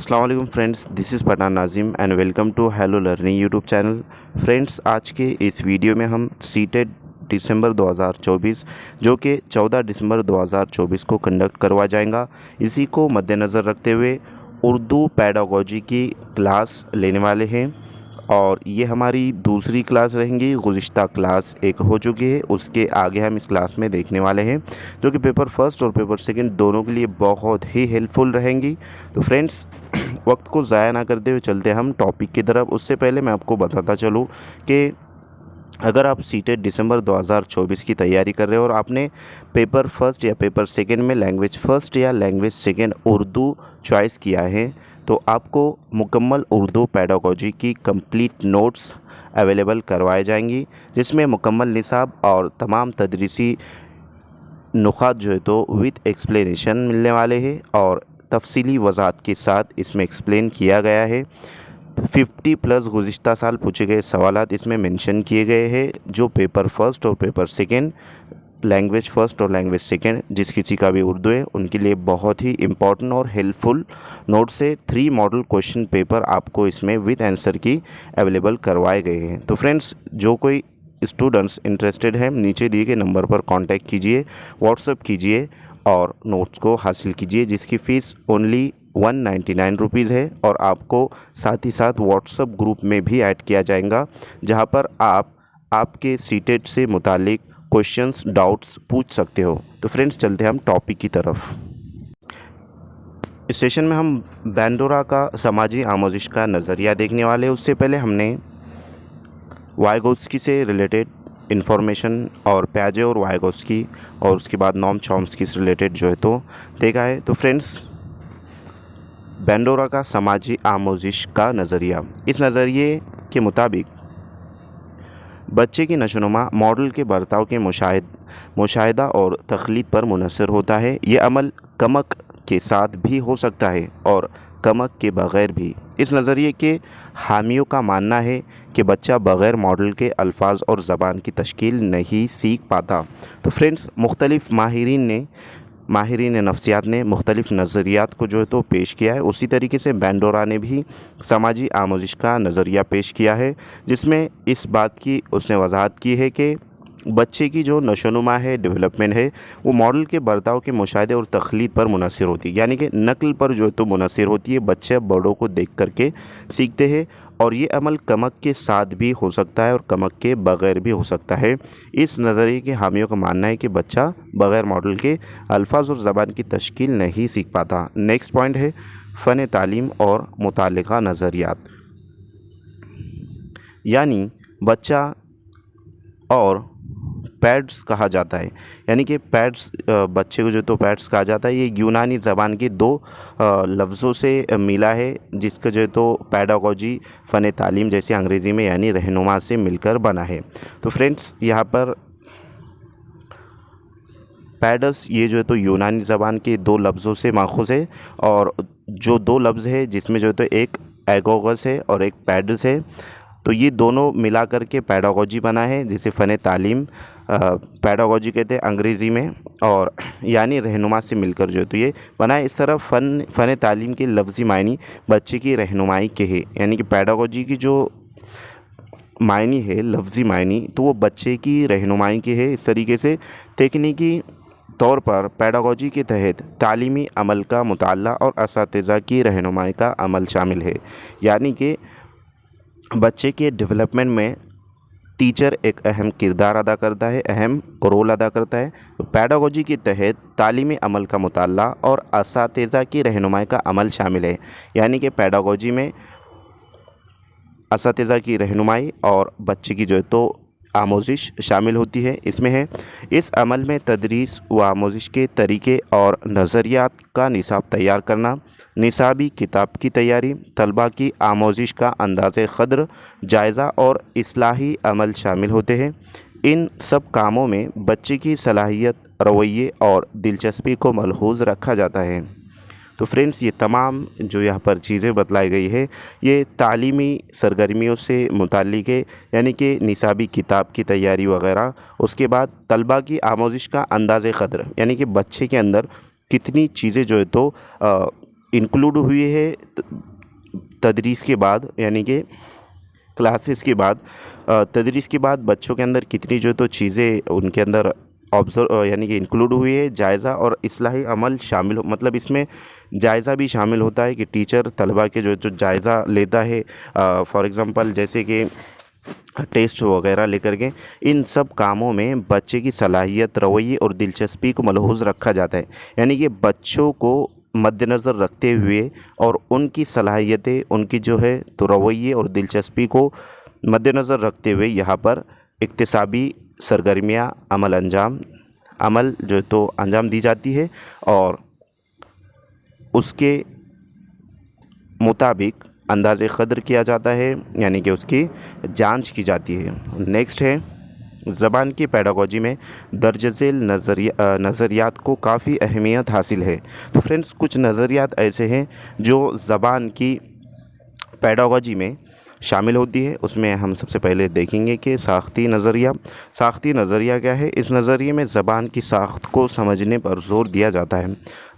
अस्सलाम वालेकुम friends, this is Pathan Nazim and welcome to hello learning YouTube channel. Friends, आज के इस वीडियो में हम सीटेट दिसंबर 2024 जो कि 14 दिसंबर 2024 को कंडक्ट करवा जाएगा, इसी को मद्देनज़र रखते हुए उर्दू पेडागोजी की क्लास लेने वाले हैं। और ये हमारी दूसरी क्लास रहेंगी। गुज़िश्ता क्लास एक हो चुकी है, उसके आगे हम इस क्लास में देखने वाले हैं, जो कि पेपर फर्स्ट और पेपर सेकंड दोनों के लिए बहुत ही हेल्पफुल रहेंगी। तो फ्रेंड्स, वक्त को ज़ाया ना करते हुए चलते हम टॉपिक की तरफ। उससे पहले मैं आपको बताता चलूँ कि अगर आप सीटेट दिसंबर 2024 की तैयारी कर रहे हो और आपने पेपर फर्स्ट या पेपर सेकंड में लैंग्वेज फ़र्स्ट या लैंग्वेज सेकंड उर्दू चॉइस किया है, तो आपको मुकम्मल उर्दू पेडागोजी की कंप्लीट नोट्स अवेलेबल करवाए जाएंगी, जिसमें मुकम्मल निसाब और तमाम तदरीसी नुकात जो है तो विद एक्सप्लेनेशन मिलने वाले हैं और तफसीली वज़ाहत के साथ इसमें एक्सप्लेन किया गया है। 50+ गुज़िश्ता साल पूछे गए सवालात इसमें मेंशन किए गए हैं, जो पेपर फर्स्ट और पेपर सेकंड, लैंग्वेज फ़र्स्ट और लैंग्वेज सेकंड जिस किसी का भी उर्दू है उनके लिए बहुत ही इम्पॉर्टेंट और हेल्पफुल नोट से 3 मॉडल क्वेश्चन पेपर आपको इसमें विद आंसर की अवेलेबल करवाए गए हैं। तो फ्रेंड्स, जो कोई स्टूडेंट्स इंटरेस्टेड हैं, नीचे दिए गए नंबर पर कांटेक्ट कीजिए, व्हाट्सएप कीजिए और नोट्स को हासिल कीजिए, जिसकी फ़ीस ओनली 199 रुपीज़ है। और आपको साथ ही साथ व्हाट्सएप ग्रुप में भी ऐड किया जाएगा, जहां पर आप आपके सीटेट से मुतालिक क्वेश्चंस डाउट्स पूछ सकते हो। तो फ्रेंड्स, चलते हैं हम टॉपिक की तरफ। इस सेशन में हम बैंडोरा का समाजी आमोजिश का नज़रिया देखने वाले हैं। उससे पहले हमने वाइगोत्स्की से रिलेटेड इन्फॉर्मेशन और प्याजे और वाइगोत्स्की और उसके बाद नोम चॉम्स्की से रिलेटेड जो है तो देखा है। तो फ्रेंड्स, बैंडोरा का समाजी आमोजिश का नज़रिया, इस नज़रिए के मुताबिक बच्चे की नशोनुमा मॉडल के बर्ताव के मुशाहिदा और तख्लीद पर मुनहसर होता है। ये अमल कमक के साथ भी हो सकता है और कमक के बग़ैर भी। इस नज़रिए के हामियों का मानना है कि बच्चा बग़ैर मॉडल के अल्फाज और ज़बान की तश्कील नहीं सीख पाता। तो फ्रेंड्स, मुख्तलिफ़ माहिरीन नफ्सियात ने मुख्तलिफ़ नज़रियात को जो है तो पेश किया है। उसी तरीके से बैंडोरा ने भी समाजी आमोजिश का नज़रिया पेश किया है, जिसमें इस बात की उसने वजाहत की है कि बच्चे की जो नशोनुमा है, डेवलपमेंट है, वो मॉडल के बर्ताव के मुशाहिदे और तख्लीद पर मुनहसर होती है, यानी कि नकल पर जो है तो मुनहसर होती है। बच्चे बड़ों को देख करके सीखते हैं और ये अमल कमक के साथ भी हो सकता है और कमक के बग़ैर भी हो सकता है। इस नज़रिए के हामियों का मानना है कि बच्चा बग़ैर मॉडल के अल्फाज और ज़बान की तश्कील नहीं सीख पाता। नेक्स्ट पॉइंट है फ़न तालीम और मुतालिका नज़रियात, यानी बच्चा और पैड्स कहा जाता है, यानी कि पैड्स, बच्चे को जो तो पैड्स कहा जाता है। ये यूनानी ज़बान के 2 लफ्ज़ों से मिला है, जिसका जो है तो पैडागोजी फ़न तालीम जैसे अंग्रेज़ी में यानी रहनुमा से मिलकर बना है। तो फ्रेंड्स, यहाँ पर पैडस ये जो है तो यूनानी ज़बान के 2 लफ्ज़ों से माखूज़ है, और जो 2 लफ्ज़ है जिसमें जो है तो एक एगोगस है और एक पैडस है, तो ये दोनों मिला कर के पैडागोजी बना है, जिसे फ़न तालीम पैडागोजी कहते हैं अंग्रेज़ी में, और यानी रहनुमा से मिलकर जो है तो ये बना है। इस तरह फ़न तालीम के लफ्ज़ी मायनी बच्चे की रहनुमाई के है, यानी कि पैडागोजी की जो मायनी है, लफ्ज़ी मायनी, तो वो बच्चे की रहनुमाई के है। इस तरीके से तकनीकी तौर पर पैडागोजी के तहत तालीमी अमल का मुताला और असातिज़ा की रहनुमाई का अमल शामिल है, यानी कि बच्चे के डेवलपमेंट में टीचर एक अहम किरदार अदा करता है, अहम रोल अदा करता है। तो पैडागोजी के तहत तालीमी अमल का मुताला और असातिज़ा की रहनुमाई का अमल शामिल है, यानी कि पैडागोजी में असातिज़ा की रहनुमाई और बच्चे की जो है तो आमोजिश शामिल होती है। इसमें है इस अमल में तदरीस व आमोजिश के तरीक़े और नज़रियात का निसाब तैयार करना, निसाबी किताब की तैयारी, तलबा की आमोजिश का अंदाज़े क़द्र, जायज़ा और इस्लाही अमल शामिल होते हैं। इन सब कामों में बच्चे की सलाहियत, रवैये और दिलचस्पी को मलहूज़ रखा जाता है। तो फ्रेंड्स, ये तमाम जो यहाँ पर चीज़ें बतलाई गई है, ये तालीमी सरगर्मियों से मुताल्लिक़ है, यानी कि निसाबी किताब की तैयारी वग़ैरह। उसके बाद तलबा की आमोजिश का अंदाज़े क़द्र, यानी कि बच्चे के अंदर कितनी चीज़ें जो है तो انکلوڈ ہوئی ہے تدریس کے بعد، یعنی کہ کلاسز کے بعد، تدریس کے بعد بچوں کے اندر کتنی جو تو چیزیں ان کے اندر آبزرو یعنی کہ انکلوڈ ہوئی ہے، جائزہ اور اصلاحی عمل شامل مطلب اس میں جائزہ بھی شامل ہوتا ہے کہ ٹیچر طلبہ کے جو جائزہ لیتا ہے، فار ایگزامپل جیسے کہ ٹیسٹ وغیرہ لے کر کے، ان سب کاموں میں بچے کی صلاحیت، رویے اور دلچسپی کو ملحوظ رکھا جاتا ہے، یعنی کہ بچوں کو مد نظر رکھتے ہوئے اور ان کی صلاحیتیں، ان کی جو ہے تو رویے اور دلچسپی کو مد نظر رکھتے ہوئے یہاں پر اکتسابی سرگرمیاں عمل جو تو انجام دی جاتی ہے اور اس کے مطابق انداز قدر کیا جاتا ہے، یعنی کہ اس کی جانچ کی جاتی ہے۔ نیکسٹ ہے زبان کی پیڈاگوجی میں درج ذیل نظریات کو کافی اہمیت حاصل ہے۔ تو فرینڈس کچھ نظریات ایسے ہیں جو زبان کی پیڈاگوجی میں شامل ہوتی ہے، اس میں ہم سب سے پہلے دیکھیں گے کہ ساختی نظریہ۔ ساختی نظریہ کیا ہے؟ اس نظریے میں زبان کی ساخت کو سمجھنے پر زور دیا جاتا ہے۔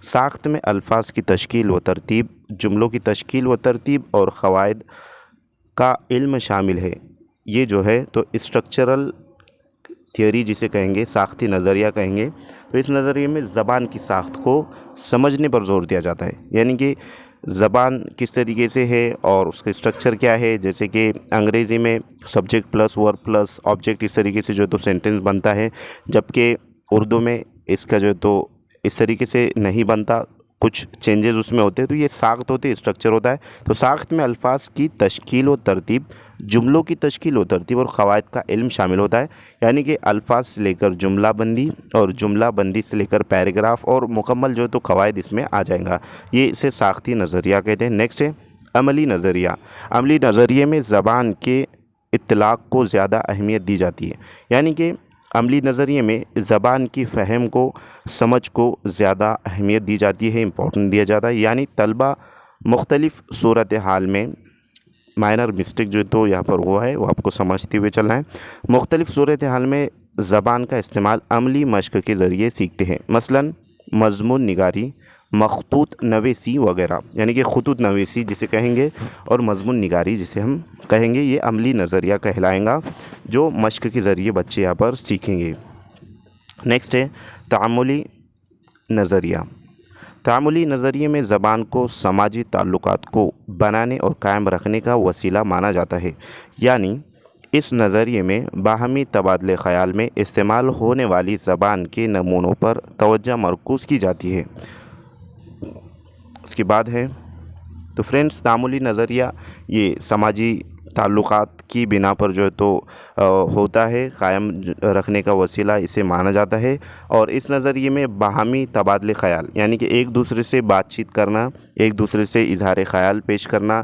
ساخت میں الفاظ کی تشکیل و ترتیب، جملوں کی تشکیل و ترتیب اور قواعد کا علم شامل ہے۔ یہ جو ہے تو اسٹرکچرل تھیوری جسے کہیں گے، ساختی نظریہ کہیں گے، تو اس نظریے میں زبان کی ساخت کو سمجھنے پر زور دیا جاتا ہے، یعنی کہ زبان کس طریقے سے ہے اور اس کا اسٹرکچر کیا ہے، جیسے کہ انگریزی میں subject plus verb plus object اس طریقے سے جو تو سینٹنس بنتا ہے، جبکہ اردو میں اس کا جو تو اس طریقے سے نہیں بنتا، کچھ چینجز اس میں ہوتے ہیں، تو یہ ساخت ہوتی ہے، اسٹرکچر ہوتا ہے۔ تو ساخت میں الفاظ کی تشکیل و ترتیب، جملوں کی تشکیل و ترتیب اور قواعد کا علم شامل ہوتا ہے، یعنی کہ الفاظ سے لے کر جملہ بندی اور جملہ بندی سے لے کر پیراگراف اور مکمل جو تو قواعد اس میں آ جائیں گا، یہ اسے ساختی نظریہ کہتے ہیں۔ نیکسٹ ہے عملی نظریہ۔ عملی نظریے میں زبان کے اطلاق کو زیادہ اہمیت دی جاتی ہے، یعنی کہ عملی نظریے میں زبان کی فہم کو، سمجھ کو زیادہ اہمیت دی جاتی ہے، امپورٹنٹ دیا جاتا ہے، یعنی طلبہ مختلف صورتحال میں، مائنر مسٹیک جو تو یہاں پر ہوا ہے وہ آپ کو سمجھتے ہوئے چلنا ہے، مختلف صورتحال میں زبان کا استعمال عملی مشق کے ذریعے سیکھتے ہیں، مثلاً مضمون نگاری، مخطوط نویسی وغیرہ، یعنی کہ خطوط نویسی جسے کہیں گے اور مضمون نگاری جسے ہم کہیں گے، یہ عملی نظریہ کہلائیں گا جو مشق کے ذریعے بچے یہاں پر سیکھیں گے۔ نیکسٹ ہے تعاملی نظریہ۔ تعاملی نظریے میں زبان کو سماجی تعلقات کو بنانے اور قائم رکھنے کا وسیلہ مانا جاتا ہے، یعنی اس نظریے میں باہمی تبادلہ خیال میں استعمال ہونے والی زبان کے نمونوں پر توجہ مرکوز کی جاتی ہے۔ اس کے بعد ہے تو فرینڈس تعاملی نظریہ یہ سماجی تعلقات کی بنا پر جو ہے تو ہوتا ہے، قائم رکھنے کا وسیلہ اسے مانا جاتا ہے، اور اس نظریے میں باہمی تبادلہ خیال یعنی کہ ایک دوسرے سے بات چیت کرنا، ایک دوسرے سے اظہار خیال پیش کرنا،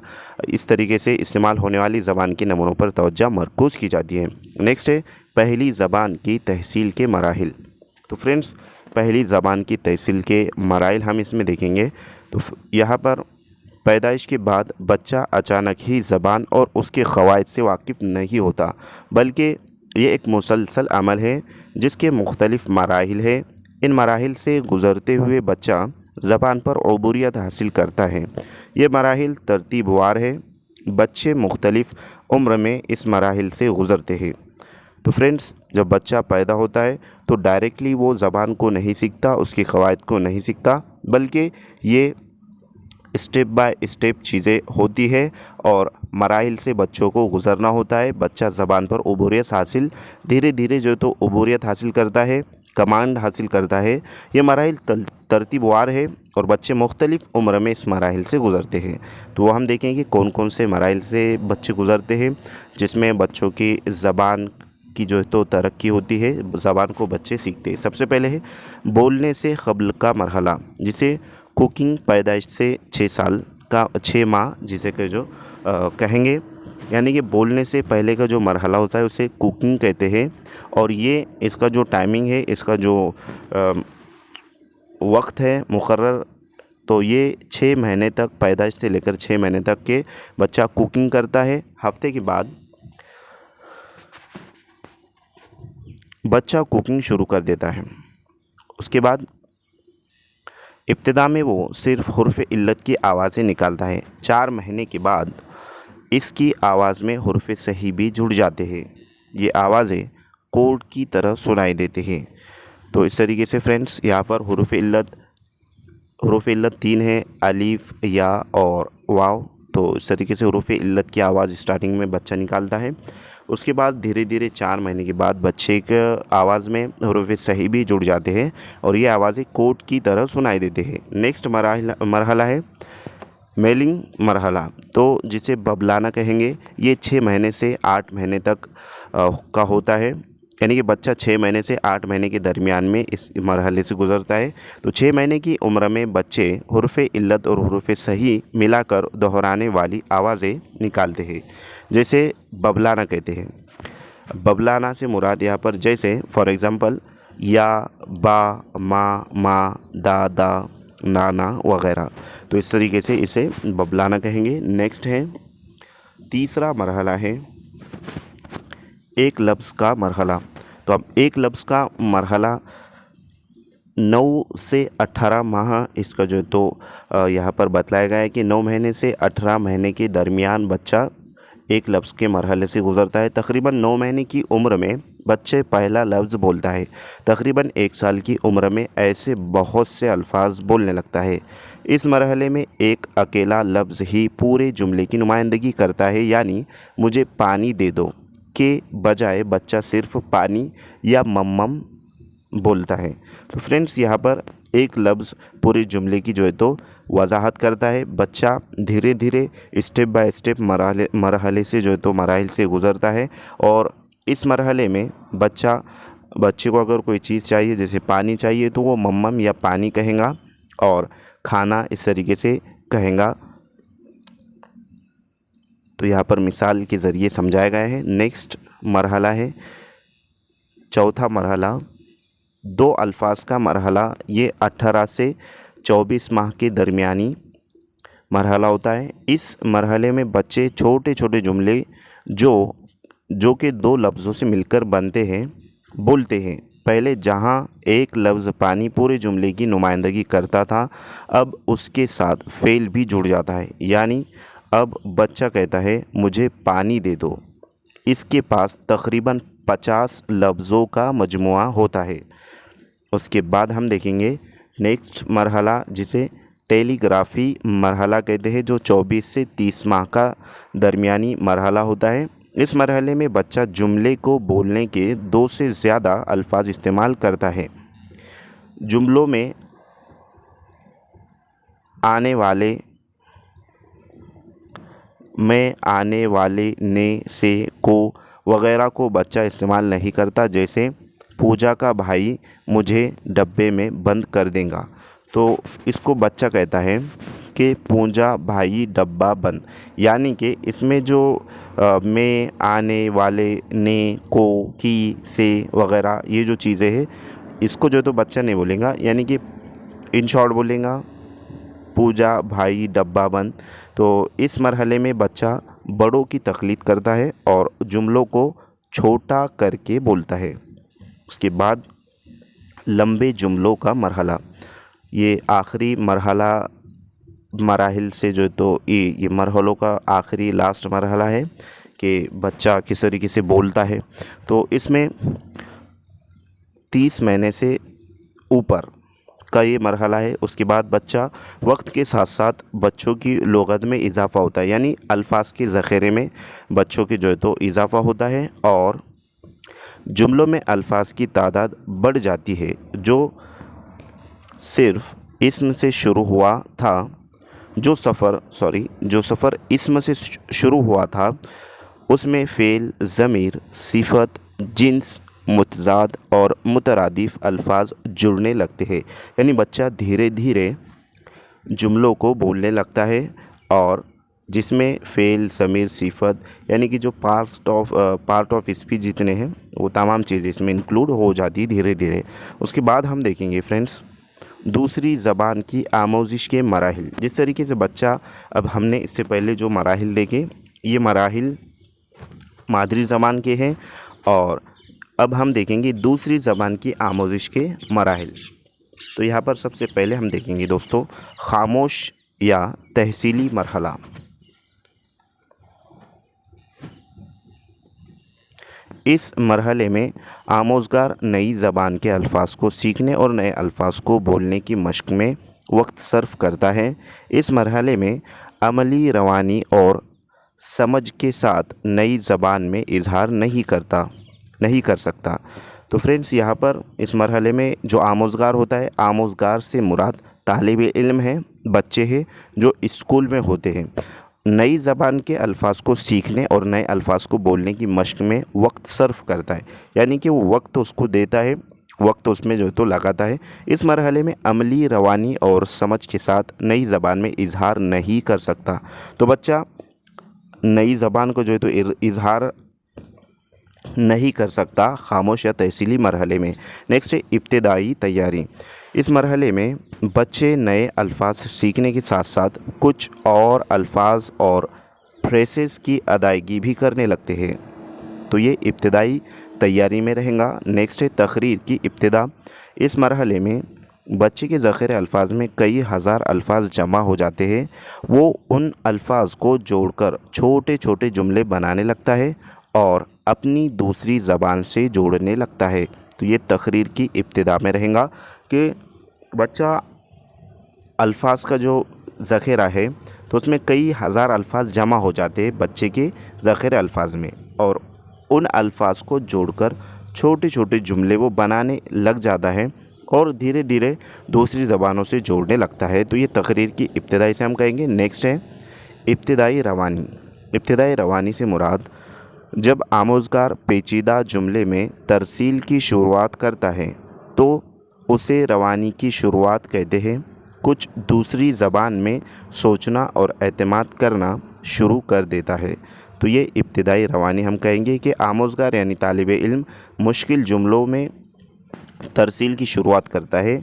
اس طریقے سے استعمال ہونے والی زبان کے نمونوں پر توجہ مرکوز کی جاتی ہے۔ نیکسٹ ہے پہلی زبان کی تحصیل کے مراحل۔ تو فرینڈس پہلی زبان کی تحصیل کے مراحل ہم اس میں دیکھیں گے، تو یہاں پر پیدائش کے بعد بچہ اچانک ہی زبان اور اس کے قواعد سے واقف نہیں ہوتا، بلکہ یہ ایک مسلسل عمل ہے جس کے مختلف مراحل ہیں۔ ان مراحل سے گزرتے ہوئے بچہ زبان پر عبوریت حاصل کرتا ہے۔ یہ مراحل ترتیب وار ہے، بچے مختلف عمر میں اس مراحل سے گزرتے ہیں۔ تو فرینڈس جب بچہ پیدا ہوتا ہے تو ڈائریکٹلی وہ زبان کو نہیں سیکھتا، اس کے قواعد کو نہیں سیکھتا، بلکہ یہ اسٹیپ بائی اسٹیپ چیزیں ہوتی ہے اور مراحل سے بچوں کو گزرنا ہوتا ہے۔ بچہ زبان پر عبوریت حاصل دھیرے دھیرے جو تو عبوریت حاصل کرتا ہے، کمانڈ حاصل کرتا ہے۔ یہ مراحل ترتیب وار ہے اور بچے مختلف عمر میں اس مراحل سے گزرتے ہیں۔ تو وہ ہم دیکھیں کہ کون کون سے مراحل سے بچے گزرتے ہیں، جس میں بچوں کی زبان کی جو تو ترقی ہوتی ہے، زبان کو بچے سیکھتے ہیں۔ سب سے پہلے ہے بولنے سے قبل کا مرحلہ، جسے کوکنگ، پیدائش سے 6 ماہ جسے کہ جو کہیں گے، یعنی کہ بولنے سے پہلے کا جو مرحلہ ہوتا ہے اسے کوکنگ کہتے ہیں، اور یہ اس کا جو ٹائمنگ ہے، اس کا جو وقت ہے مقرر، تو یہ 6 مہینے تک، پیدائش سے لے کر 6 مہینے تک کے بچہ کوکنگ کرتا ہے۔ ہفتے کے بعد بچہ کوکنگ شروع کر دیتا ہے۔ اس کے بعد इब्तिदा में वो सिर्फ हुर्फ इल्लत की आवाज़ें निकालता है। 4 महीने के बाद इसकी आवाज़ में हुर्फ सही भी जुड़ जाते हैं। ये आवाज़ें कोड की तरह सुनाई देते हैं। तो इस तरीके से फ्रेंड्स यहाँ पर हुरूफ इल्लत 3 है, अलीफ, या और वाव। तो इस तरीके से हुरूफ इल्लत की आवाज़ स्टार्टिंग में बच्चा निकालता है। उसके बाद धीरे धीरे 4 महीने के बाद बच्चे के आवाज़ में हुरूफ सही भी जुड़ जाते हैं और ये आवाज़ें कोड की तरह सुनाई देते हैं। नेक्स्ट मरहला है मेलिंग मरहला, तो जिसे बबलाना कहेंगे। ये 6 महीने से 8 महीने तक का होता है, यानी कि बच्चा 6 महीने से 8 महीने के दरमियान में इस मरहले से गुज़रता है। तो 6 महीने की उम्र में बच्चे हुर्फ इल्लत और हुर्फ सही मिलाकर दोहराने वाली आवाज़ें निकालते हैं, जैसे बबलाना कहते हैं। बबलाना से मुराद यहाँ पर जैसे फॉर एग्ज़ाम्पल या, बा, मा, दा, नाना वगैरह। तो इस तरीके से इसे बबलाना कहेंगे। नेक्स्ट है तीसरा मरहला है एक लफ्ज़ का मरहला। तो अब एक लफ्ज़ का मरहला 9 से 18 माह इसका जो तो यहाँ पर बतलाया गया है कि 9 महीने से 18 महीने के दरमियान बच्चा एक लफ्ज़ के मरहले से गुज़रता है। तकरीबन 9 महीने की उम्र में बच्चे पहला लफ्ज़ बोलता है। तकरीबन 1 साल की उम्र में ऐसे बहुत से अल्फाज बोलने लगता है। इस मरहले में एक अकेला लफ्ज़ ही पूरे जुमले की नुमाइंदगी करता है, यानी मुझे पानी दे दो के बजाय बच्चा सिर्फ पानी या मम्मम बोलता है। तो फ्रेंड्स यहाँ पर एक लफ्ज़ पूरे जुमले की जो है तो वजाहत करता है। बच्चा धीरे धीरे स्टेप बाय स्टेप मरहले से जो है तो मराहिल से गुज़रता है और इस मरहले में बच्चे को अगर कोई चीज़ चाहिए, जैसे पानी चाहिए, तो वो मम्मम या पानी कहेगा और खाना इस तरीके से कहेगा। तो यहाँ पर मिसाल के ज़रिए समझाया गया है। नेक्स्ट मरहला है चौथा मरहला 2 अल्फाज का मरहला। ये 18 से 24 माह के दरमियानी मरहला होता है। इस मरहले में बच्चे छोटे छोटे जुमले जो कि 2 लफ्ज़ों से मिलकर बनते हैं बोलते हैं। पहले जहाँ एक लफ्ज़ पानी पूरे जुमले की नुमाइंदगी करता था, अब उसके साथ फ़ेल भी जुड़ जाता है, यानी अब बच्चा कहता है मुझे पानी दे दो। इसके पास तकरीबन 50 लफ्ज़ों का मजमुआ होता है। उसके बाद हम देखेंगे नेक्स्ट मरहला जिसे टेलीग्राफी मरहला कहते हैं, जो 24 से 30 माह का दरमियानी मरहला होता है। इस मरहले में बच्चा जुमले को बोलने के 2 से ज़्यादा अल्फाज इस्तेमाल करता है। जुमलों में आने वाले, में, आने वाले, ने, से, को वगैरह को बच्चा इस्तेमाल नहीं करता, जैसे पूजा का भाई मुझे डब्बे में बंद कर देगा। तो इसको बच्चा कहता है कि पूजा भाई डब्बा बंद, यानी कि इसमें जो में, आने वाले, ने, को, की, से वगैरह ये जो चीज़ें हैं, इसको जो तो बच्चा नहीं बोलेगा, यानी कि इन शॉर्ट बोलेगा पूजा भाई डब्बा बंद। तो इस मरहले में बच्चा बड़ों की तक़लीद करता है और जुमलों को छोटा करके बोलता है। उसके बाद लंबे जुमलों का मरहला, ये आखिरी मरहला मराहिल से जो तो ये मरहलों का आखिरी लास्ट मरहला है कि बच्चा किस तरीके से बोलता है। तो इसमें 30 महीने से ऊपर का ये मरहला है। उसके बाद बच्चा वक्त के साथ साथ बच्चों की लुग़त में इजाफ़ा होता है, यानी अल्फाज के ज़ख़ीरे में बच्चों की जो है तो इजाफ़ा होता है और जुमलों में अल्फाज की तादाद बढ़ जाती है। जो सिर्फ़ इस्म से शुरू हुआ था, जो सफ़र इस्म से शुरू हुआ था, उसमें फ़ेल, ज़मीर, सिफ़त, जिन्स, मुतज़ाद और मुतरादिफ़ अल्फाज जुड़ने लगते हैं, यानी बच्चा धीरे धीरे जुमलों को बोलने लगता है और जिसमें फ़ेल, ज़मीर, सिफ़त यानी कि जो पार्ट ऑफ स्पीच जितने हैं वो तमाम चीज़ें इसमें इंक्लूड हो जाती है धीरे धीरे। उसके बाद हम देखेंगे फ्रेंड्स दूसरी ज़बान की आमोज़िश के मराहिल। जिस तरीके से बच्चा, अब हमने इससे पहले जो मराहिल देखे, ये मराहिल मादरी ज़बान के हैं और अब हम देखेंगे दूसरी ज़बान की आमोज़िश के मराहिल। تو यहाँ पर सबसे पहले हम देखेंगे दोस्तों खामोश या तहसीली मरहला। इस मरहले में आमोज़गार नई ज़बान के अल्फाज को सीखने और नए अल्फाज को बोलने की मशक में वक्त सर्फ करता है। इस मरहले में अमली रवानी और समझ के साथ नई ज़बान में इजहार नहीं कर सकता। तो फ्रेंड्स यहाँ पर इस मरहले में जो आमोज़गार होता है, आमोज़गार से मुराद तालिब इल्म हैं, बच्चे हैं जो स्कूल में होते हैं। नई ज़बान के अल्फाज को सीखने और नए अल्फाज को बोलने की मशक में वक्त सर्फ करता है, यानी कि वो वक्त उसको देता है, वक्त उसमें जो है तो लगाता है। इस मरहले में अमली रवानी और समझ के साथ नई ज़बान में इजहार नहीं कर सकता। तो बच्चा नई ज़बान को जो है तो इजहार नहीं कर सकता खामोश या तहसीली मरहले में। नेक्स्ट है इब्तिदाई तैयारी। इस मरहले में बच्चे नए अल्फाज सीखने के साथ साथ कुछ और अल्फाज और फ्रेसेस की अदायगी भी करने लगते हैं, तो ये इब्तिदाई तैयारी में रहेगा। नेक्स्ट है तकरीर की इब्तिदा। इस मरहले में बच्चे के ज़ख़ीरे अल्फाज में कई हज़ार अल्फाज जमा हो जाते हैं। वो उन अल्फाज को जोड़कर छोटे छोटे जुमले बनाने लगता है और अपनी दूसरी ज़बान से जोड़ने लगता है। तो ये तकरीर की इब्तिदा में रहेगा कि बच्चा अल्फाज का जो ज़ख़ीरा है तो उसमें कई हज़ार अल्फाज जमा हो जाते हैं बच्चे के ज़ख़ीरे अल्फाज में, और उन अल्फाज को जोड़कर छोटे छोटे जुमले वो बनाने लग जाता है और धीरे धीरे दूसरी ज़बानों से जोड़ने लगता है। तो ये तकरीर की इब्तिदा इसे हम कहेंगे। नेक्स्ट है इब्तिदाई रवानी। इब्तिदाई रवानी से मुराद जब आमोज़गार पेचीदा जुमले में तरसील की शुरुआत करता है तो उसे रवानी की शुरुआत कहते हैं। कुछ दूसरी ज़बान में सोचना और एतमाद करना शुरू कर देता है। तो ये इब्तिदाई रवानी हम कहेंगे कि आमोज़गार यानी तालिब इल्म मुश्किल जुमलों में तरसील की शुरुआत करता है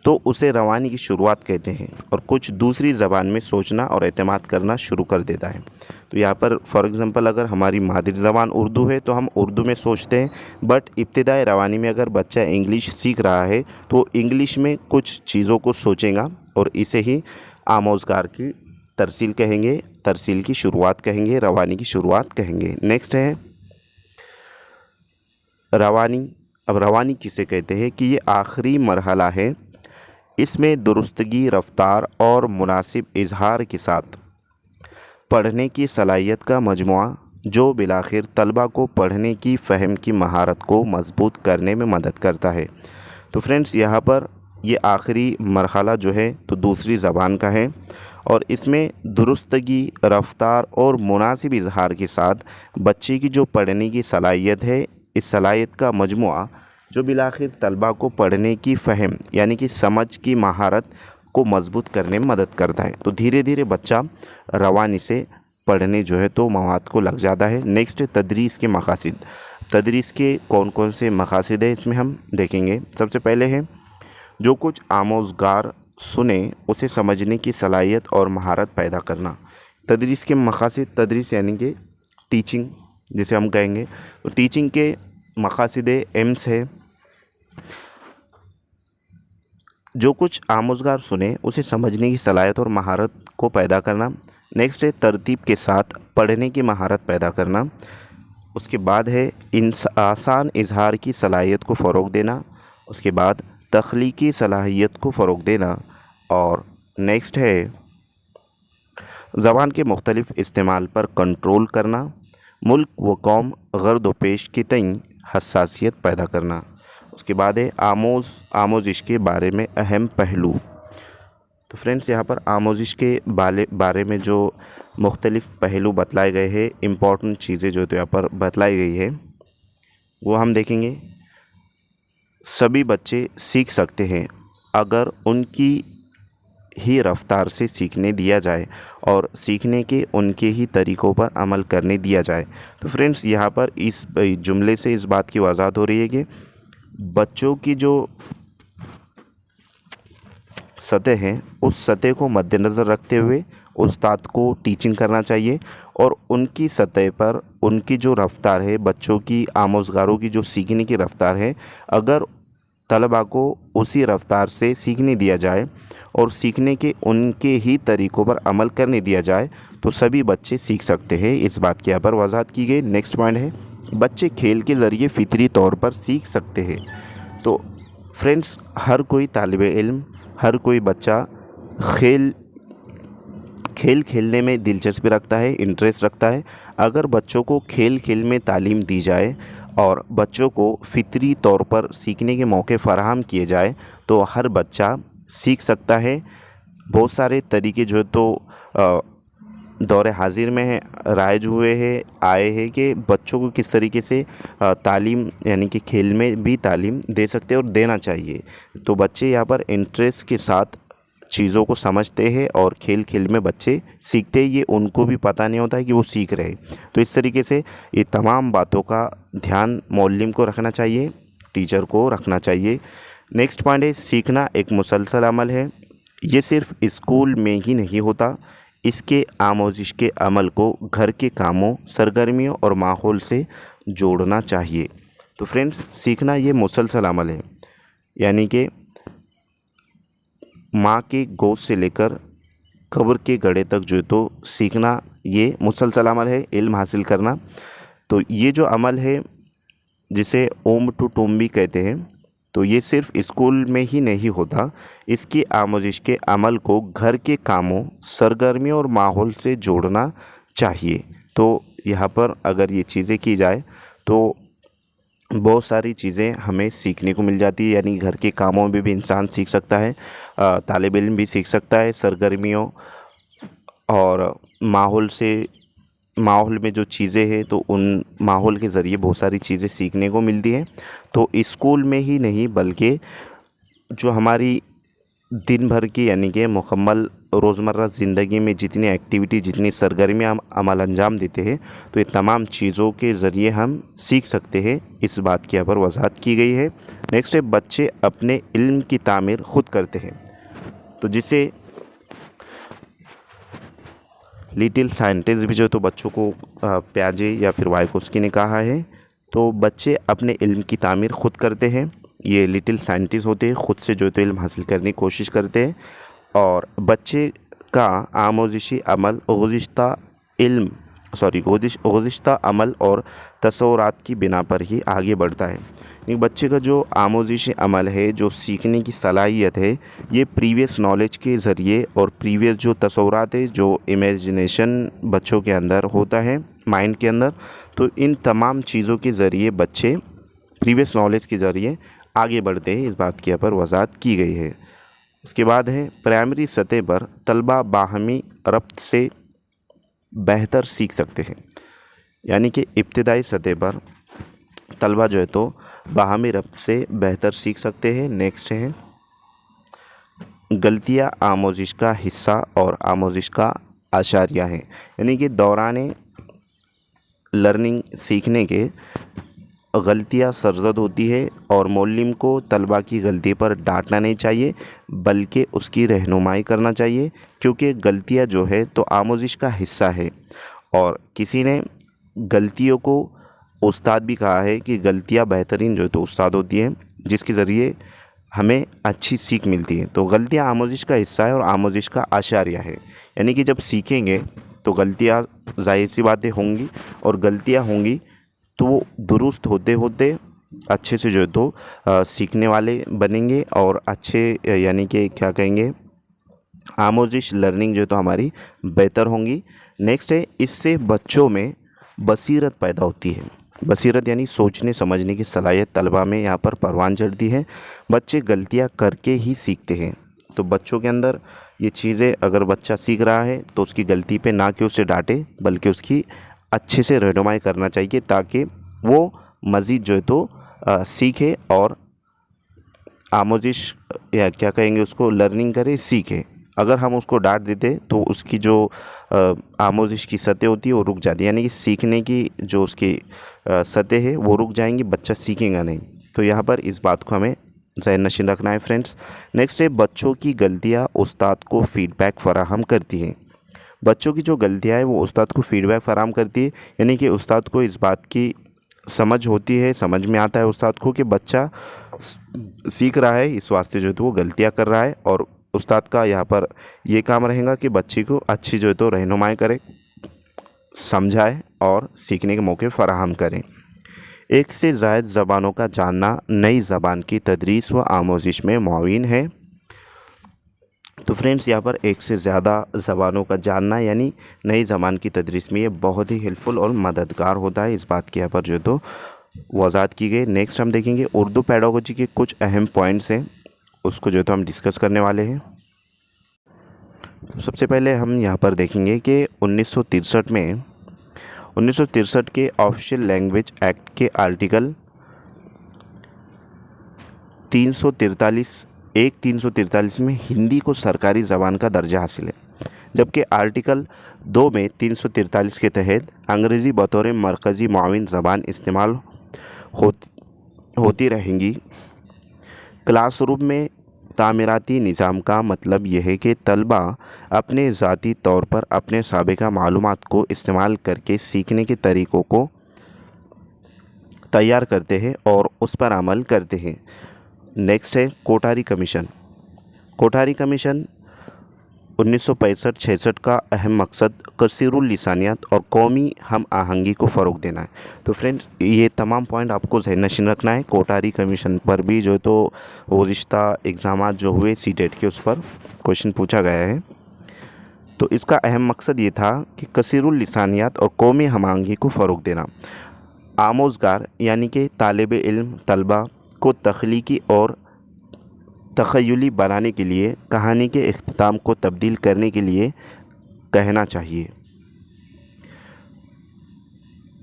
तो उसे रवानी की शुरुआत कहते हैं, और कुछ दूसरी ज़बान में सोचना और एतमाद करना शुरू कर देता है। तो यहाँ पर फॉर एग्ज़ाम्पल अगर हमारी मादरी ज़बान उर्दू है तो हम उर्दू में सोचते हैं, बट इब्तिदाई रवानी में अगर बच्चा इंग्लिश सीख रहा है तो इंग्लिश में कुछ चीज़ों को सोचेगा, और इसे ही आमोज़गार की तरसील कहेंगे, तरसील की शुरुआत कहेंगे, रवानी की शुरुआत कहेंगे। नेक्स्ट है रवानी। अब रवानी किसे कहते हैं कि ये आखिरी मरहला है। इसमें दुरुस्तगी, रफ्तार और मुनासिब इजहार के साथ पढ़ने की सलाहियत का मजमुआ जो बिलाखिर तलबा को पढ़ने की फ़हम की महारत को मजबूत करने में मदद करता है। तो फ्रेंड्स यहाँ पर ये आखिरी मरहला जो है तो दूसरी ज़बान का है, और इसमें दुरुस्तगी, रफ्तार और मुनासिब इजहार के साथ बच्चे की जो पढ़ने की सलाहियत है, इस सलाहियत का मजमुआ जो बिलाखिर तलबा को पढ़ने की फ़हम यानी कि समझ की महारत को मजबूत करने में मदद करता है। तो धीरे धीरे बच्चा रवानी से पढ़ने जो है तो मवाद को लग जाता है। नेक्स्ट तदरीस के मकासिद। तदरीस के कौन कौन से मकासिद है इसमें हम देखेंगे। सबसे पहले है जो कुछ आमोज़गार सुने उसे समझने की सलाहियत और महारत पैदा करना। तदरीस के मकासिद, तदरीस यानी कि टीचिंग जिसे हम कहेंगे, तो टीचिंग के मकासिद एम्स है जो कुछ आमोज़गार सुने उसे समझने की सलाहियत और महारत को पैदा करना। नेक्स्ट है तरतीब के साथ पढ़ने की महारत पैदा करना। उसके बाद है आसान इजहार की सलाहियत को फ़रोग़ देना। उसके बाद तख्लीकी सलाहियत को फ़रोग़ देना। और नेक्स्ट है ज़बान के मुख्तलिफ़ इस्तेमाल पर कंट्रोल करना। मुल्क व कौम गर्द व पेश के तईं हसासियत पैदा करना। उसके बाद है आमोज़िश के बारे में अहम पहलू। तो फ्रेंड्स यहाँ पर आमोज़िश के बारे में जो मुख्तलिफ़ पहलू बतलाए गए हैं, इम्पॉर्टेंट चीज़ें जो तो यहाँ पर बतलाई गई है वो हम देखेंगे। सभी बच्चे सीख सकते हैं अगर उनकी ही रफ्तार से सीखने दिया जाए और सीखने के उनके ही तरीक़ों पर अमल करने दिया जाए। तो फ्रेंड्स यहाँ पर इस जुमले से इस बात की वजाहत हो रही है कि बच्चों की जो सतह है उस सतह को मद्देनज़र रखते हुए उस्ताद को टीचिंग करना चाहिए, और उनकी सतह पर उनकी जो रफ्तार है, बच्चों की आमोज़गारों की जो सीखने की रफ्तार है, अगर तलबा को उसी रफ्तार से सीखने दिया जाए और सीखने के उनके ही तरीक़ों पर अमल करने दिया जाए तो सभी बच्चे सीख सकते हैं। इस बात की यहाँ पर वजाहत की गई। नेक्स्ट पॉइंट है, बच्चे खेल के ज़रिए फ़ितरी तौर पर सीख सकते हैं। तो फ्रेंड्स, हर कोई तालिब इल्म, हर कोई बच्चा खेल खेलने में दिलचस्पी रखता है, इंटरेस्ट रखता है। अगर बच्चों को खेल खेल में तालीम दी जाए और बच्चों को फ़ितरी तौर पर सीखने के मौके फ़राहम किए जाए तो हर बच्चा सीख सकता है। बहुत सारे तरीके जो तो दौर हाजिर में है राइज हुए हैं, आए हैं कि बच्चों को किस तरीके से तालीम यानी कि खेल में भी तालीम दे सकते हैं और देना चाहिए। तो बच्चे यहाँ पर इंटरेस्ट के साथ चीज़ों को समझते हैं और खेल खेल में बच्चे सीखते हैं, ये उनको भी पता नहीं होता है कि वो सीख रहे हैं। तो इस तरीके से ये तमाम बातों का ध्यान मौल्लिम को रखना चाहिए, टीचर को रखना चाहिए। नेक्स्ट पॉइंट है, सीखना एक मुसलसल अमल है। ये सिर्फ स्कूल में ही नहीं होता, इसके आमोजिश के अमल को घर के कामों, सरगर्मियों और माहौल से जोड़ना चाहिए। तो फ्रेंड्स, सीखना ये मुसलसल अमल है, यानी कि माँ के गोद से लेकर कब्र के गड़े तक जो है तो सीखना ये मुसलसल अमल है, इल्म हासिल करना। तो ये जो अमल है जिसे ओम टू टूम भी कहते हैं, तो ये सिर्फ स्कूल में ही नहीं होता, इसकी आमोजिश के अमल को घर के कामों, सरगर्मियों और माहौल से जोड़ना चाहिए। तो यहाँ पर अगर ये चीज़ें की जाए तो बहुत सारी चीज़ें हमें सीखने को मिल जाती है, यानी घर के कामों में भी इंसान सीख सकता है, तालिब इल्म भी सीख सकता है, सरगर्मियों और माहौल में जो चीज़ें हैं तो उन माहौल के ज़रिए बहुत सारी चीज़ें सीखने को मिलती हैं। तो स्कूल में ही नहीं बल्कि जो हमारी दिन भर की यानी कि मुकम्मल रोज़मर्रा ज़िंदगी में जितनी एक्टिविटी, जितनी सरगर्मियाँ हम अमल अंजाम देते हैं तो ये तमाम चीज़ों के ज़रिए हम सीख सकते हैं। इस बात की यहाँ पर वजाहत की गई है। नेक्स्ट है, बच्चे अपने इल्म की तामीर ख़ुद करते हैं। तो जिसे लिटिल साइंटिस्ट भी जो तो बच्चों को प्याजे या फिर वाइकोस्की ने कहा है। तो बच्चे अपने इल्म की तामीर ख़ुद करते हैं। ये लिटिल साइंटिस्ट होते हैं, ख़ुद से जो तो इल्म हासिल करने की कोशिश करते हैं और बच्चे का आमोजिशी अमल गुज़िश्ता अमल और तसव्वुरात की बिना पर ही आगे बढ़ता है। यानी बच्चे का जो आमोजिशी अमल है, जो सीखने की सलाहियत है, ये प्रीवियस नॉलेज के ज़रिए और प्रीवियस जो तसव्वुरात है, जो इमेजिनेशन बच्चों के अंदर होता है माइंड के अंदर, तो इन तमाम चीज़ों के ज़रिए बच्चे प्रीवियस नॉलेज के ज़रिए आगे बढ़ते हैं। इस बात की यहाँ पर वजाहत की गई है। उसके बाद है, प्राइमरी सतह पर तलबा बाहमी रब्त से बेहतर सीख सकते हैं। यानी कि इब्तिदाई सतह पर तलबा जो है तो बाहमी रब्त से बेहतर सीख सकते हैं। नेक्स्ट है, गलतियाँ आमोजिश का हिस्सा और आमोजिश का आशारिया है। यानी कि दौरान लर्निंग, सीखने के गलतियाँ सरज़द होती है और मौल्लिम को तलबा की गलती पर डांटना नहीं चाहिए बल्कि उसकी रहनुमाई करना चाहिए, क्योंकि गलतियाँ जो है तो आमोजिश का हिस्सा है। और किसी ने गलतियों को उस्ताद भी कहा है कि गलतियाँ बेहतरीन जो है तो उस्ताद होती हैं, जिसके ज़रिए हमें अच्छी सीख मिलती है। तो गलतियाँ आमोजिश का हिस्सा है और आमोजिश का आशारिया है। यानी कि जब सीखेंगे तो गलतियाँ ज़ाहिर सी बातें होंगी और गलतियाँ होंगी तो वो दुरुस्त होते होते अच्छे से जो है तो सीखने वाले बनेंगे और अच्छे यानी कि क्या कहेंगे, आमोजिश लर्निंग जो है तो हमारी बेहतर होंगी। नेक्स्ट है, इससे बच्चों में बसीरत पैदा होती है। बसीरत यानी सोचने समझने की सलाहियत तलबा में यहाँ पर परवान चढ़ती है। बच्चे गलतियाँ करके ही सीखते हैं। तो बच्चों के अंदर ये चीज़ें, अगर बच्चा सीख रहा है तो उसकी गलती पे ना कि उसे डांटे बल्कि उसकी अच्छे से रहनुमाई करना चाहिए ताकि वो मज़ीद जो है तो सीखे और आमोजिश या क्या कहेंगे उसको, लर्निंग करे, सीखे। अगर हम उसको डांट देते तो उसकी जो आमोजिश की सतह होती है वो रुक जाती है, यानी कि सीखने की जो उसकी सतह है वो रुक जाएंगी, बच्चा सीखेगा नहीं। तो यहाँ पर इस बात को हमें ज़हन नशीन रखना है फ्रेंड्स। नेक्स्ट है, बच्चों की गलतियाँ उस्ताद को फ़ीडबैक फ़राहम करती हैं। बच्चों की जो गलतियाँ हैं वो उस्ताद को फ़ीडबैक फ़राहम करती है, यानी कि उस्ताद को इस बात की समझ होती है, समझ में आता है उस्ताद को कि बच्चा सीख रहा है, इस वास्ते जो है तो वो गलतियाँ कर रहा है, और उस्ताद का यहाँ पर ये काम रहेगा कि बच्चे को अच्छी जो है तो रहनुमाई करे, समझाए और सीखने के मौके फराहम करें। एक से ज़ायद ज़बानों का जानना नई ज़बान की तदरीस व आमोजिश में मुआविन है। तो फ्रेंड्स, यहाँ पर एक से ज़्यादा ज़बानों का जानना यानी नई ज़बान की तदरीस में ये बहुत ही हेल्पफुल और मददगार होता है। इस बात की यहाँ पर जो तो वजाहत की गई। नेक्स्ट हम देखेंगे उर्दू पेडागोजी के कुछ अहम पॉइंट्स हैं, उसको जो तो हम डिस्कस करने वाले हैं। तो सबसे पहले हम यहाँ पर देखेंगे कि 1963 के ऑफिशियल लैंग्वेज एक्ट के आर्टिकल 343 में हिंदी को सरकारी ज़बान का दर्जा हासिल है, जबकि आर्टिकल 2 में 343 के तहत अंग्रेज़ी बतौर मरकज़ी मुआविन ज़बान इस्तेमाल होती रहेंगी। क्लासरूम में तामीराती निज़ाम का मतलब यह है कि तलबा अपने ज़ाती तौर पर अपने साबिक़ा मालूमात को इस्तेमाल करके सीखने के तरीक़ों को तैयार करते हैं और उस पर अमल करते हैं। नेक्स्ट है कोठारी कमीशन। कोठारी कमीशन 1965-66 का अहम मकसद कसीरुल लिसानियत और कौमी हम आहंगी को फ़रोग़ देना है। तो फ्रेंड्स, ये तमाम पॉइंट आपको ज़हन नशीन रखना है। कोठारी कमीशन पर भी जो तो गुज़िश्ता एग्ज़ामात जो हुए सीटेट के, उस पर क्वेश्चन पूछा गया है। तो इसका अहम मकसद ये था कि कसीरुल लिसानियत और कौमी हम आहंगी को फ़रोग़ देना। आमोज़गार यानी कि तालिब इल्म तलबा को तख्लीकी और तख़य्युली बनाने के लिए कहानी के इख्तिताम को तब्दील करने के लिए कहना चाहिए।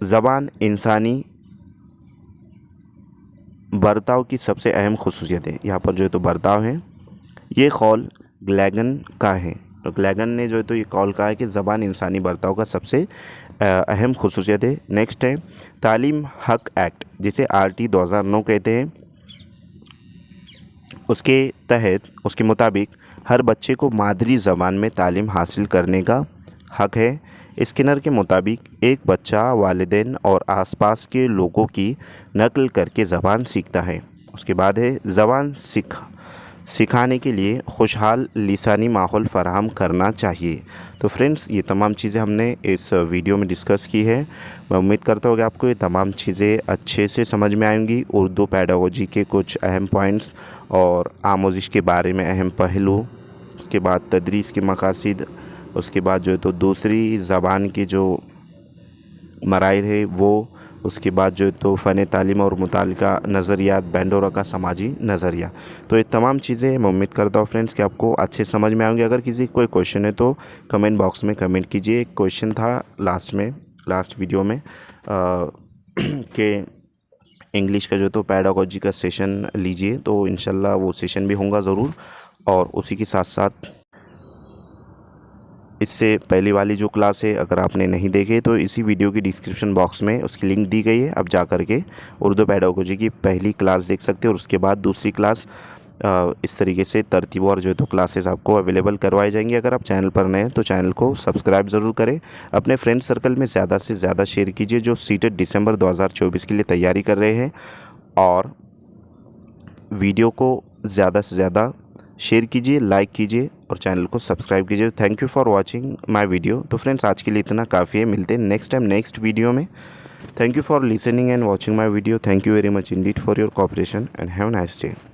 ज़बान इंसानी बर्ताव की सबसे अहम ख़ुसूसियत है। यहाँ पर जो है तो बर्ताव है, ये कौल ग्लैगन का है। तो ग्लैगन ने जो है तो ये कौल कहा है कि ज़बान इंसानी बर्ताव का सबसे अहम ख़ुसूसियत है। नेक्स्ट है तालीम हक़ एक्ट, जिसे RT 2009 कहते हैं। उसके तहत उसके मुताबिक हर बच्चे को मादरी ज़बान में तालीम हासिल करने का हक़ है। स्किनर के मुताबिक एक बच्चा वालिदैन और आसपास के लोगों की नकल करके ज़बान सीखता है। उसके बाद है ज़बान सिखाने के लिए खुशहाल लिसानी माहौल फ़राहम करना चाहिए। तो फ्रेंड्स, ये तमाम चीज़ें हमने इस वीडियो में डिस्कस की है। मैं उम्मीद करता हूँ कि आपको ये तमाम चीज़ें अच्छे से समझ में आएंगी। उर्दू पेडागोजी के कुछ अहम पॉइंट्स और आमोजिश के बारे में अहम पहलू, उसके बाद तदरीस के मकासिद, उसके बाद जो है तो दूसरी ज़बान की जो मराइल है वो, उसके बाद जो है तो फ़न तालीम और मुतालिका नज़रियात, बेंडोरा का समाजी नज़रिया। तो ये तमाम चीज़ें मैं उम्मीद करता हूँ फ्रेंड्स कि आपको अच्छे समझ में आएंगे। अगर किसी कोई क्वेश्चन है तो कमेंट बॉक्स में कमेंट कीजिए। एक क्वेश्चन था लास्ट वीडियो में कि इंग्लिश का जो तो पेडागोजी का सेशन लीजिए, तो इंशाल्लाह वो सेशन भी होगा ज़रूर। और उसी के साथ साथ इससे पहली वाली जो क्लास है, अगर आपने नहीं देखे तो इसी वीडियो की डिस्क्रिप्शन बॉक्स में उसकी लिंक दी गई है। अब जा कर के उर्दू पेडागोजी की पहली क्लास देख सकते हैं और उसके बाद दूसरी क्लास। इस तरीके से तरतीब और जो है तो क्लासेस आपको अवेलेबल करवाई जाएंगी। अगर आप चैनल पर नए हैं तो चैनल को सब्सक्राइब ज़रूर करें। अपने फ्रेंड सर्कल में ज़्यादा से ज़्यादा शेयर कीजिए जो सीटेट दिसंबर 2024 के लिए तैयारी कर रहे हैं, और वीडियो को ज़्यादा से ज़्यादा शेयर कीजिए, लाइक कीजिए और चैनल को सब्सक्राइब कीजिए। Thank you for watching my video. तो फ्रेंड्स, आज के लिए इतना काफ़ी है। मिलते हैं नेक्स्ट टाइम नेक्स्ट वीडियो में। Thank you for listening and watching my video. Thank you very much Indeed for your cooperation and have a nice day.